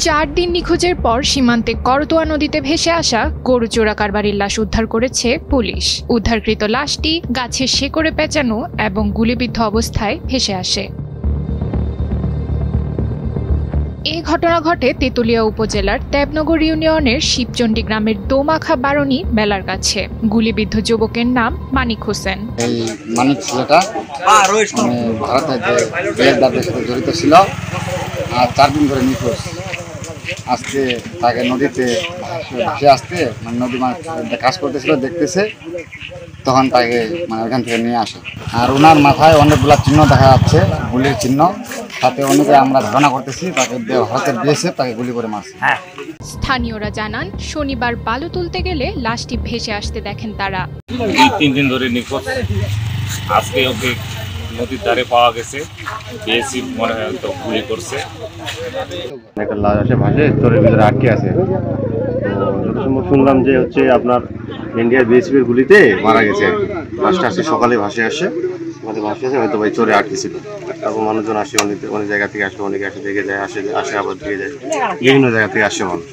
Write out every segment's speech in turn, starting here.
4 দিন নিখোঁজের পর সীমান্তে করতোয়া নদীতে ভেসে আসা গরু চোরা কারবারির লাশ উদ্ধার করেছে পুলিশ। উদ্ধারকৃত লাশটি গাছের শেকড়ে পেঁচানো এবং গুলিবিদ্ধ অবস্থায় ভেসে আসে। এই ঘটনা ঘটে তেতুলিয়া উপজেলার দেবনগর ইউনিয়নের শিবচন্ডী গ্রামের দোমাখা বারণী মেলার কাছে। গুলিবিদ্ধ যুবকের নাম মানিক হোসেন। এই মানিক ছেলেটা ভারতের সাথে জড়িত ছিল আর 4 দিন ধরে নিখোঁজ। আজকে তাকে নদীতে ভাসে আসতে নদী কাজ করতেছিল, দেখতেছে, তখন তাকে ওখান থেকে নিয়ে আসে। আর ওনার মাথায় অনেকগুলো চিহ্ন দেখা যাচ্ছে, গুলির চিহ্ন। তাতে অনেকে আমরা ধারণা করতেছি তাকে ভারতের বিএসএফ তাকে গুলি করে মারছে। স্থানীয়রা জানান, শনিবার বালু তুলতে গেলে লাশটি ভেসে আসতে দেখেন তারা। 3 দিন ধরে নিখোঁজ, আজকে ওকে নদীর ধারে পাওয়া গেছে। বিএসএফ মনে হয় তো গুলি করছে। একটা লাশ আসে ভাসে চরের ভিতরে আটকে আছে। যত সম্ভব শুনলাম যে হচ্ছে আপনার ইন্ডিয়ার বিএসএফ এর গুলিতে মারা গেছে। লাশটা আজকে সকালে ভাসে আসে, হয়তো ভাই চরে আটকে ছিল। তারপর মানুষজন আসে, অনেক জায়গা থেকে আসে, অনেকে আসে দেখে যায়, আসে আবার দিয়ে যায়, বিভিন্ন জায়গা থেকে আসে মানুষ।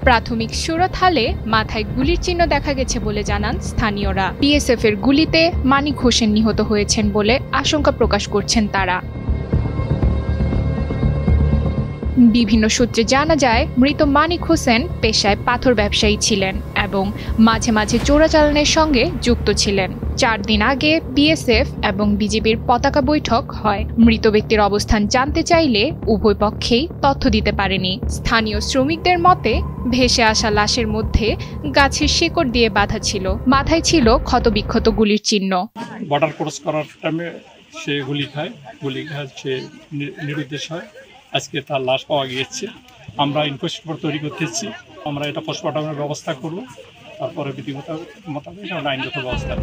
প্রাথমিক সুরতহালে মাথায় গুলির চিহ্ন দেখা গেছে বলে জানান স্থানীয়রা। বিএসএফ এর গুলিতে মানিক হোসেন নিহত হয়েছেন বলে আশঙ্কা প্রকাশ করছেন তারা। বিভিন্ন সূত্রে জানা যায়, মৃত মানিক হোসেন পেশায় পাথর ব্যবসায়ী ছিলেন এবং মাঝে মাঝে চোরাচালানের সঙ্গে যুক্ত ছিলেন। 4 দিন আগে বিএসএফ এবং বিজিবির পতাকা বৈঠক হয়। মৃত ব্যক্তির অবস্থান জানতে চাইলে উভয় পক্ষেই তথ্য দিতে পারেনি। স্থানীয় শ্রমিকদের মতে, ভেসে আসা লাশের মধ্যে গাছের শেকড় দিয়ে বাঁধা ছিল, মাথায় ছিল ক্ষতবিক্ষত গুলির চিহ্ন। বর্ডার ক্রস করার টাইমে সে গুলি খায়, সে নিরুদ্দেশ হয়। আজকে তার লাশ পাওয়া গিয়েছে। আমরা ইনকোয়েস্ট তৈরি করতেছি, আমরা এটা পোস্টমর্টমের ব্যবস্থা করব, তারপরে বিধিগত মোতাবেক আইনগত ব্যবস্থা।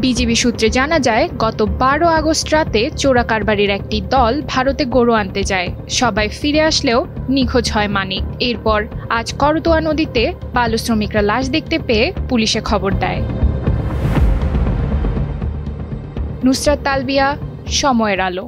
বিজিবি সূত্রে জানা যায়, গত 12 আগস্ট রাতে চোরা কারবারির একটি দল ভারতে গরু আনতে যায়। সবাই ফিরে আসলেও নিখোঁজ হয় মানিক। এরপর আজ করতোয়া নদীতে বালু শ্রমিকরা লাশ দেখতে পেয়ে পুলিশে খবর দেয়। নুসরাত তালবিয়া, সময়ের আলো।